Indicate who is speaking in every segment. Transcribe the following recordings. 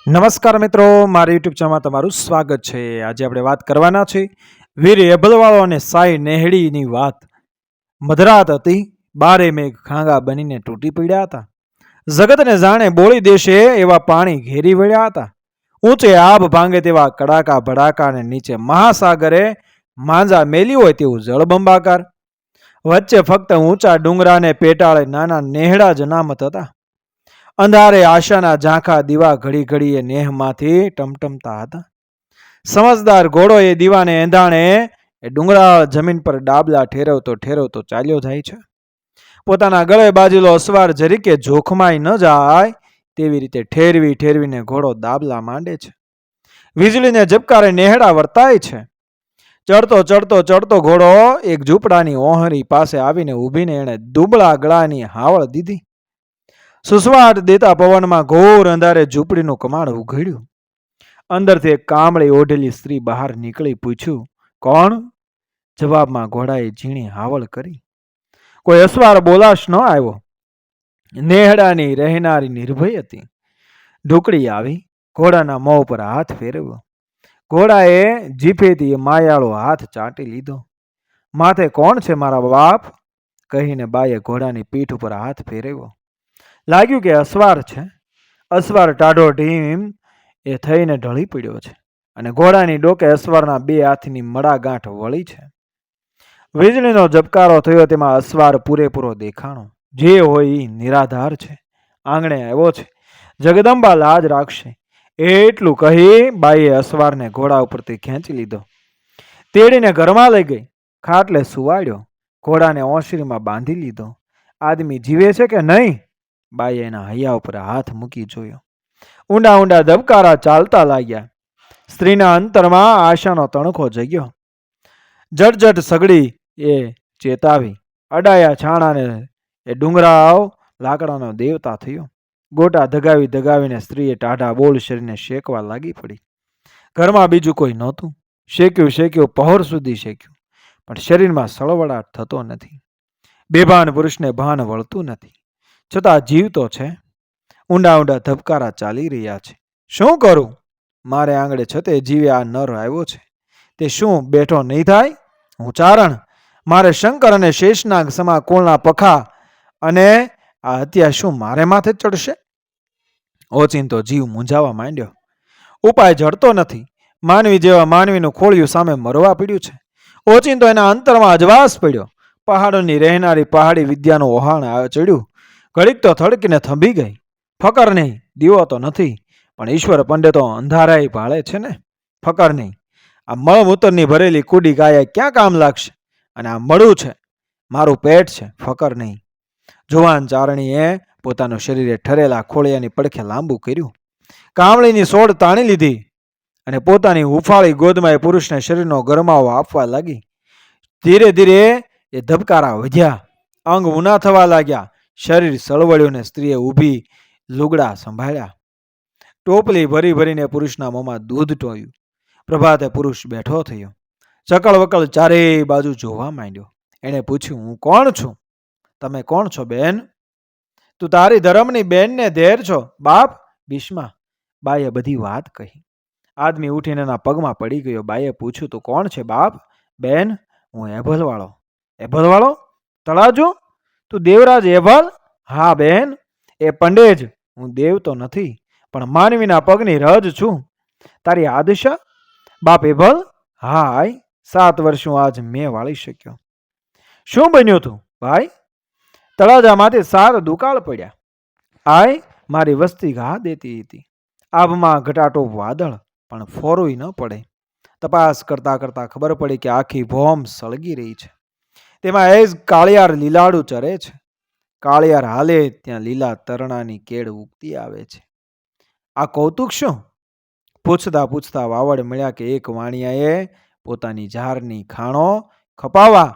Speaker 1: નમસ્કાર મિત્રો, મારી યુટ્યુબ ચેનલમાં તમારું સ્વાગત છે. આજે આપણે વાત કરવાના છે વીર એભલવાળો અને સાઈ નેહડીની વાત. મધરાત હતી, બારે મેઘ ખાંગા બનીને તૂટી પડ્યા હતા. જગતને જાણે બોળી દેશે એવા પાણી ઘેરી વળ્યા હતા. ઊંચે આભ ભાંગે તેવા કડાકા ભડાકા અને નીચે મહાસાગરે માંજા મેલી હોય તેવું જળબંબાકાર. વચ્ચે ફક્ત ઊંચા ડુંગરાને પેટાળે નાના નેહડા જ અનામત હતા. અંધારે આશાના ઝાંખા દીવા ઘડી ઘડીએ નેહમાંથી ટમટમતા હતા. સમજદાર ઘોડો એ દીવાને એંધાણે એ ડુંગરાળ જમીન પર ડાબલા ઠેરવતો ઠેરવતો ચાલ્યો જાય છે. પોતાના ગળે બાજેલો અસવાર જરીકે જોખમાઈ ન જાય તેવી રીતે ઠેરવી ઠેરવીને ઘોડો દાબલા માંડે છે. વીજળીને ઝબકારે નેહડા વર્તાય છે. ચડતો ચડતો ચડતો ઘોડો એક ઝૂંપડાની ઓહરી પાસે આવીને ઊભીને એણે દુબળા ગળાની હાવળ દીધી. સુસવાટ દેતા પવનમાં ઘોર અંધારે ઝૂંપડીનું કમાડ ઉઘડ્યું. અંદરથી એક કામળી ઓઢેલી સ્ત્રી બહાર નીકળી પૂછ્યું, કોણ? જવાબમાં ઘોડાએ ઝીણી હાવળ કરી. કોઈ અસવાર બોલાશ ન આવ્યો. નેહડાની રહેનારી નિર્ભય હતી. ઢુકડી આવી ઘોડાના મોં પર હાથ ફેરવ્યો. ઘોડાએ જીભેથી માયાળો હાથ ચાટી લીધો. માથે કોણ છે મારા બાપ? કહીને બાએ ઘોડાની પીઠ ઉપર હાથ ફેરવ્યો. લાગ્યું કે અસવાર છે. અસવાર ટાઢો ઢીમ એ થઈને ઢળી પડ્યો છે અને ઘોડાની ડોકે અસવારના બે હાથની મડા ગાંઠ વળી છે. વીજળીનો ઝબકારો થયો, તેમાં અસવાર પૂરેપૂરો દેખાણો. જે હોય એ નિરાધાર છે. આંગણે આવ્યો છે. જગદંબા લાજ રાખશે. એટલું કહી બાઈએ અસવારને ઘોડા ઉપરથી ખેંચી લીધો. તેડીને ઘરમાં લઈ ગઈ. ખાટલે સુવાડ્યો. ઘોડાને ઓસરીમાં બાંધી લીધો. આદમી જીવે છે કે નહીં? બાઈએ એના હૈયા ઉપર હાથ મૂકી જોયો. ઊંડા ઊંડા ધબકારા ચાલતા લાગ્યા. સ્ત્રીના અંતરમાં આશાનો તણખો જગ્યો. જટજટ સગડી એ ચેતાવી. અડાયા છાણાને એ ડુંગરાવ લાકડાનો દેવતા થયો. ગોટા ધગાવી ધગાવીને સ્ત્રીએ ટાઢા બોલ શરીરને શેકવા લાગી પડી. ઘરમાં બીજું કોઈ નહોતું. શેક્યું શેક્યું પહોર સુધી શેક્યું, પણ શરીરમાં સળવળાટ થતો નથી. બેભાન પુરુષને ભાન વળતું નથી, છતાં જીવતો છે. ઊંડા ઊંડા ધબકારા ચાલી રહ્યા છે. શું કરું? મારે આંગળે છતે જીવે આ નર આવ્યો છે. તે શું બેઠો નહીં થાય? હું ચારણ. મારે શંકર અને શેષનાગ સમા કુળના પખા, અને આ હત્યા શું મારે માથે ચડશે? ઓચિંતો જીવ મૂંઝાવા માંડ્યો. ઉપાય જડતો નથી. માનવી જેવા માનવીનું ખોળિયું સામે મરવા પડ્યું છે. ઓચિંતો એના અંતરમાં અજવાસ પડ્યો. પહાડોની રહેનારી પહાડી વિદ્યાનું ઓહાણ ચડ્યું. ઘડીક તો થડકીને થંભી ગઈ. ફકર નહીં, દીવો તો નથી, પણ ઈશ્વર પંડિતો અંધારાય ભાળે છે ને. ફકર નહીં, આ મળમૂતરની ભરેલી કુડી ગાય ક્યાં કામ લાગશે? અને આ મળું છે, મારું પેટ છે. ફકર નહીં. જુવાન ચારણીએ પોતાનું શરીરે ઠરેલા ખોળિયાની પડખે લાંબુ કર્યું. કામળીની સોડ તાણી લીધી અને પોતાની હુફાળી ગોદમાં એ પુરુષને શરીરનો ગરમાવો આપવા લાગી. ધીરે ધીરે એ ધબકારા વધ્યા. અંગ ઊના થવા લાગ્યા. શરીર સળવળ્યું ને સ્ત્રીએ ઊભી લુગડા સંભાળ્યા. ટોપલી ભરી ભરીને પુરુષના મોંમાં દૂધ ટોયું. પ્રભાતે પુરુષ બેઠો થયો. ચકળ વકળ ચારેય બાજુ જોવા માંડ્યો. એણે પૂછ્યું, હું કોણ છું? તમે કોણ છો બેન? તું તારી ધર્મની બેનને ધેર છો બાપ? ભીષ્મા. બાએ બધી વાત કહી. આદમી ઉઠીને એના પગમાં પડી ગયો. બાએ પૂછ્યું, તું કોણ છે બાપ? બેન, હું એભલવાળો. એભલવાળો? તળાજો? તું દેવરાજ એભલ? હા બેન. એ પંડેજ. હું દેવ તો નથી, પણ માનવીના પગની રજ છું. તારી આદશા? બાપ એભલ? હા આય. 7 વર્ષ આજ મેં વાળી શક્યો. શું બન્યું તું ભાઈ? તળાજામાંથી 7 દુકાળ પડ્યા. આય મારી વસ્તી ઘા દેતી હતી. આભમાં ઘટાટો વાદળ, પણ ફોરોય ન પડે. તપાસ કરતા કરતા ખબર પડી કે આખી ભોમ સળગી રહી છે. તેમાં એ જ કાળિયાર લીલાડું ચરે છે. કાળિયાર હાલે ત્યાં લીલા તરણાની કેળ ઉગતી આવે છે. આ કૌતુક શું? પૂછતા પૂછતા વાવડ મળ્યા કે એક વાણિયાએ પોતાની ઝારની ખાણો ખપાવા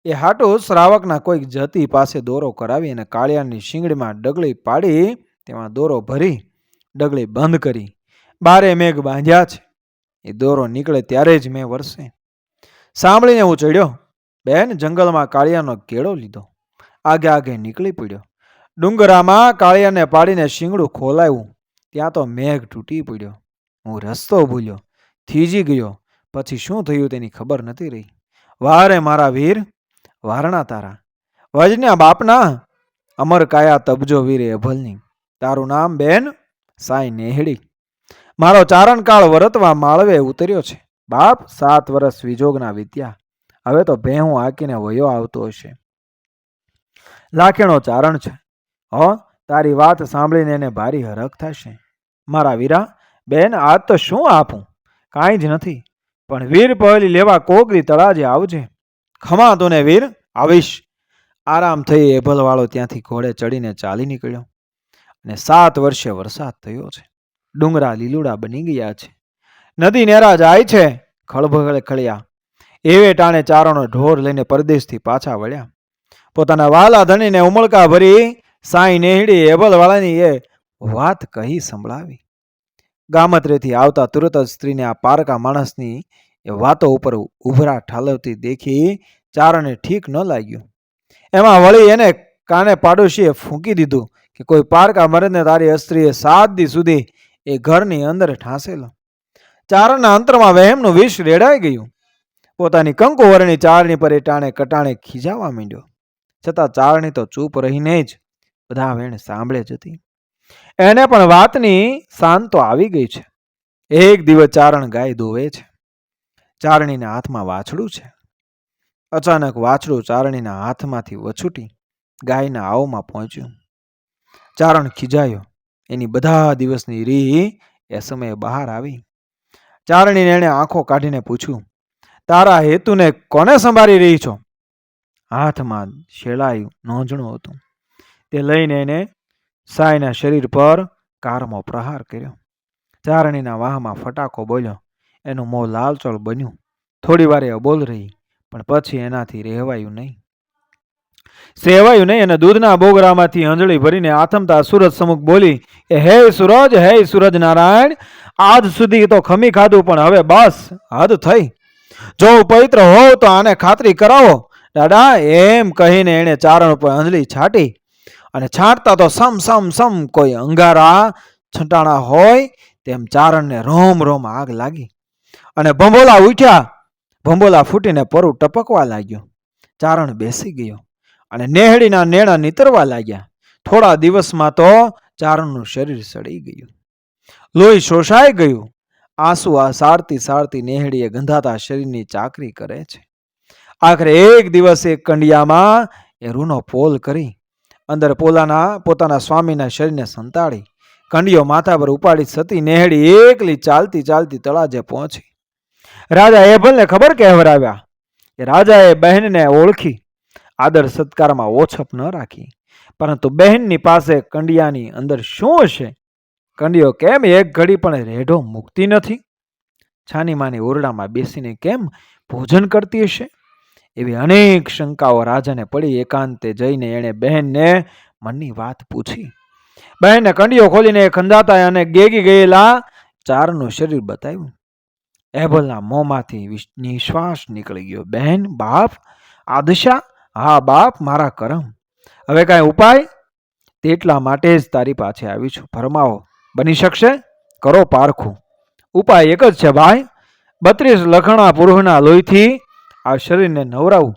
Speaker 1: એ હાટો શ્રાવકના કોઈક જતી પાસે દોરો કરાવી અને કાળિયારની શીંગડીમાં ડગલી પાડી તેમાં દોરો ભરી ડગલી બંધ કરી બારે મેઘ બાંધ્યા છે. એ દોરો નીકળે ત્યારે જ મેં વરસે. સાંભળીને હું ચડ્યો. બેન, જંગલમાં કાળિયાનો કેળો લીધો. આગે આગે નીકળી પડ્યો. ડુંગરામાં કાળિયાને પાડીને શીંગડું ખોલાવ્યું. ત્યાં તો મેઘ તૂટી પડ્યો. હું રસ્તો ભૂલ્યો, થીજી ગયો. પછી શું થયું તેની ખબર નથી રહી. વારે મારા વીર, વારણા તારા, વજના બાપના, અમર કાયા તબજો વીર એભલની. તારું નામ બેન સાઈ નેહડી. મારો ચારણકાળ વરતવા માળવે ઉતર્યો છે. બાપ 7 વર્ષ વિજોગના વિદ્યા. હવે તો ભેહું હાકીને વયો આવતો હશે. લાખેણો ચારણ છે. હો, તારી વાત સાંભળીને એને ભારી હરખ થશે. મારા વીરા, બેન આજ તો શું આપું? કાંઈ જ નથી, પણ વીર પહેલી લેવા કોકરી તળાજે આવજે. ખમા તું ને વીર, આવીશ. આરામ થઈ એભલવાળો ત્યાંથી ઘોડે ચડીને ચાલી નીકળ્યો. અને 7 વર્ષે વરસાદ થયો છે. ડુંગરા લીલુડા બની ગયા છે. નદી નેરા જાય છે. ખળભળે ખળ્યા. એવે ટાણે ચારણો ઢોર લઈને પરદેશથી પાછા વળ્યા. પોતાના વાલા ધણીને ઉમળકા ભરી સાઈ નેહડી એભલવાળાની એ વાત કહી સંભળાવી. ગામત્રેથી આવતા તુરત જ સ્ત્રીને આ પારકા માણસની એ વાતો ઉપર ઉભરા ઠાલવતી દેખી ચારણે ઠીક ન લાગ્યું. એમાં વળી એને કાને પાડોશીએ ફૂંકી દીધું કે કોઈ પારકા મરદને તારી અસ્ત્રીએ 7 દી સુધી એ ઘરની અંદર ઠાંસેલો. ચારણના અંતરમાં વહેમનું વિષ રેડાઈ ગયું. પોતાની કંકુ વર્ણી ચારણી પર એ ટાણે કટાણે ખીજાવા માંડ્યો. છતાં ચારણી તો ચૂપ રહીને જ બધા વેણ સાંભળે જ હતી. એને પણ વાતની શાન તો આવી ગઈ છે. એક દિવસ ચારણ ગાય દોવે છે. ચારણીના હાથમાં વાછડું છે. અચાનક વાછડું ચારણીના હાથમાંથી વછૂટી ગાયના આવમાં પહોંચ્યું. ચારણ ખીજાયો. એની બધા દિવસની રી એ સમયે બહાર આવી. ચારણીને એણે આંખો કાઢીને પૂછ્યું, તારા હેતુને કોને સંભાળી રહી છો? હાથમાં શેલાયું નોંજણું હતું. તે લઈને એને સાયના શરીર પર કારમો પ્રહાર કર્યો. ચારણીના વાહમાં ફટાકો બોલ્યો. એનું મોં લાલચોળ બન્યું. થોડી વારે અબોલ રહી, પણ પછી એનાથી રહેવાયું નહીં. સેવાયું નહીં અને દૂધના બોગરામાંથી અંજળી ભરીને આથમતા સૂરજ સમુખ બોલી, હે સૂરજ નારાયણ, આજ સુધી તો ખમી ખાધું, પણ હવે બસ હદ થઈ. જો પવિત્ર હોવ તો આને ખાતરી કરાવો દાદા. એમ કહીને એણે ચારણ ઉપર અંજળી છાંટી. અને છાંટતા તો સમ સમ સમ કોઈ અંગારા છંટાણા હોય તેમ ચારણને રોમ રોમ આગ લાગી. અને ભંભોલા ઉઠ્યા. ભંભોલા ફૂટીને પરું ટપકવા લાગ્યું. ચારણ બેસી ગયો અને નેહડીના નેણા નીતરવા લાગ્યા. થોડા દિવસમાં તો ચારણનું શરીર સડી ગયું. લોહી શોષાઈ ગયું. આંસુ આ સારતી સારતી નેહડીએ ગંધાતા શરીરની ચાકરી કરે છે. આખરે એક દિવસ એક કંડિયામાં એ રૂનો પોલ કરી અંદર પોતાના સ્વામીના શરીરને સંતાડી કંડિયો માથા પર ઉપાડી સતી નેહડી એકલી ચાલતી ચાલતી તળાજે પહોંચી. રાજા એભલને ખબર કહેવરાવ્યા. કે રાજાએ બહેનને ઓળખી આદર સત્કારમાં ઓછપ ન રાખી, પરંતુ બહેનની પાસે કંડિયાની અંદર શું હશે? કંડિયો કેમ એક ઘડી પણ રેઢો મૂકતી નથી? છાનીમાની ઓરડામાં બેસીને કેમ ભોજન કરતી હશે? એવી અનેક શંકાઓ રાજાને પડી. એકાંતે જઈને એણે બહેનને મનની વાત પૂછી. બહેનને કંડિયો ખોલીને ખંધાતા અને ગેગી ગયેલા ચારનું શરીર બતાવ્યું. એભલના મોંમાંથી નિશ્વાસ નીકળી ગયો. બહેન, બાપ, આ દશા? હા બાપ, મારા કરમ. હવે કાંઈ ઉપાય? તેટલા માટે જ તારી પાસે આવી છું. ફરમાવો, બની શકશે? કરો પારખું. ઉપાય એક જ છે ભાઈ. 32 લખણા પુરુષના લોહીથી આ શરીરને નવરાવું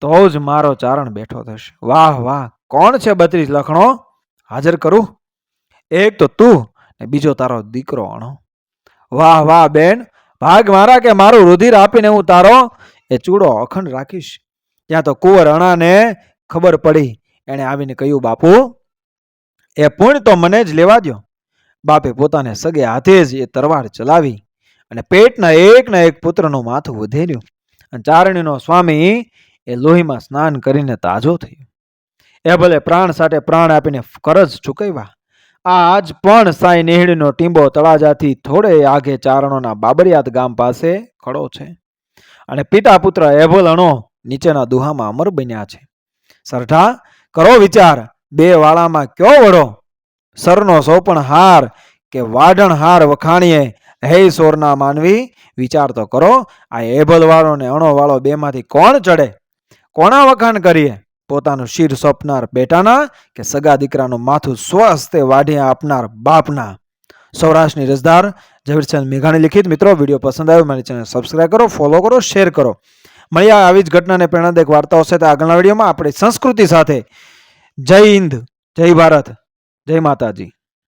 Speaker 1: તો જ મારો ચારણ બેઠો થશે. વાહ વાહ, કોણ છે 32 લખણો? હાજર કરું. એક તો તું ને બીજો તારો દીકરો અણો. વાહ વાહ બેન, ભાગ મારા કે મારું રુધિર આપીને હું તારો એ ચૂડો અખંડ રાખીશ. ત્યાં તો કુંવર અણાને ખબર પડી. એણે આવીને કહ્યું, બાપુ, એ પુણ્ય તો મને જ લેવા દો. બાપે પોતાને સગે હાથે જ એ તરવાર ચલાવી અને પેટના એકના એક પુત્રનું માથું વધેર્યું. અને ચારણીનો સ્વામી એ લોહીમાં સ્નાન કરીને તાજો થયો. એ ભલે પ્રાણ સાથે પ્રાણ આપીને કરજ ચૂકવ્યા. આજ પણ સાઈ નેહડીનો ટીંબો તળાજાથી થોડે આગે ચારણોના બાબરિયાત ગામ પાસે ખડો છે. અને પિતા પુત્ર એભલ અણો નીચેના દુહામાં અમર બન્યા છે. સરઠા, કરો વિચાર. 2 વાળામાં કયો વડો? સરનો સોપણ હાર કે વાઢણ હાર વખાણીએ? હે સોરના માનવી, વિચાર તો કરો. આ એભલ વાળો ને અણો વાળો બેમાંથી કોણ ચડે? કોના વખાણ કરીએ? પોતાનું શિર સોંપનાર બેટાના કે સગા દીકરાનું માથું સ્વહસ્તે વાઢી આપનાર બાપના? સૌરાષ્ટ્રની રસદાર ઝવેરચંદ મેઘાણી લિખિત. મિત્રો, વિડીયો પસંદ આવ્યો મારી ચેનલ સબસ્ક્રાઈબ કરો, ફોલો કરો, શેર કરો. મળ્યા આવી જ ઘટનાને પ્રેરણાદાયક વાર્તાઓ સાથે આગળના વિડીયોમાં આપણી સંસ્કૃતિ સાથે. જય હિન્દ, જય ભારત, જય માતાજી.